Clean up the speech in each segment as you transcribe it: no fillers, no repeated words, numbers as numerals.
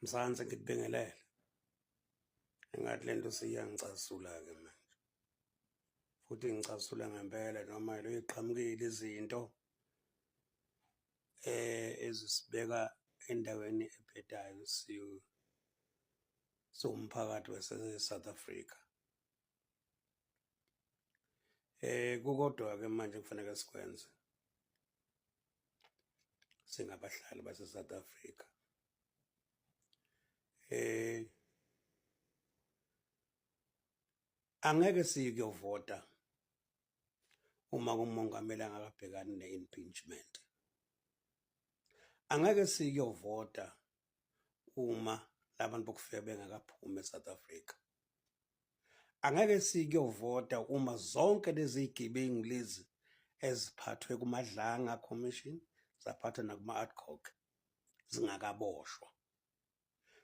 Mzansi ngikubingelele. Engathi lento siyangicasula-ke manje. Futhi ngicasula ngempela noma iqhamukile izinto ezisibeka endaweni ebhedayo siwumphakathi wase-South Africa. Kukodwa-ke manje kufanele sikwenze singabahlali base-South Africa. Angeke siyokuvota uma umongameli angakabhekani ne-impeachment. Angeke siyovota uma labantu bokufika bengakaphumi eSouth Africa. Angeke siyovota uma zonke lezi zigebengu lezi eziphathwe kuMadlanga Commission zaphathwa nakuma-Adcock zingakaboshwa.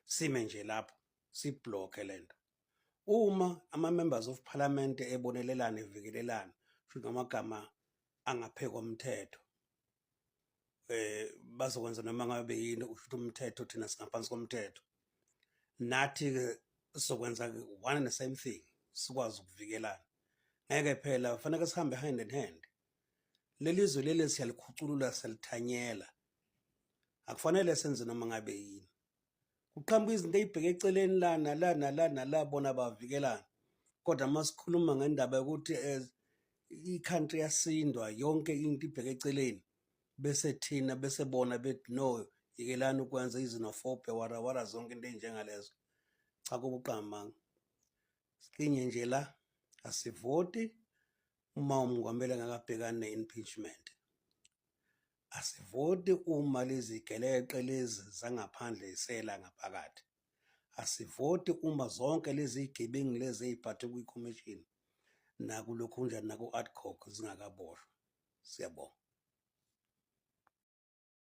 Sime nje lapho sibhlokhe lento. Uma ama-members of parliament ebonelelana evikelelana futhi ngamagama angaphekwa umthetho bazokwenza noma ngabe yini usho umthetho thina singaphansi komthetho. Nathi-ke sizokwenza one and the same thing sikwazi ukuvikelana. Ngeke phela kufanele sihambe hand in hand. Leli zwe leli siyalikhuculula siyalithanyela. Akufanele senze noma ngabe yini. Kuqhamuka izinto ey'bheke eceleni la nala bona bavikelana. Kodwa masikhuluma ngendaba yokuthi i-country yasindwa yonke into ibheke eceleni bese thina bese bona bethi no yikelani ukwenza izinophobia wara zonke into ey'njengalezo. Cha kuba uqamba. Sikinye nje la asivoti uma umongameli angakabhekani ne-impeachment. Asivoti uma lezi geleqe lezi zangaphandle isela ngaphakathi. Asivoti uma zonke lezi zigebengu lezi eziphathwe kwi-commission nakulokhu njani naku-Adcock zingakaboshwa. Siyabonga.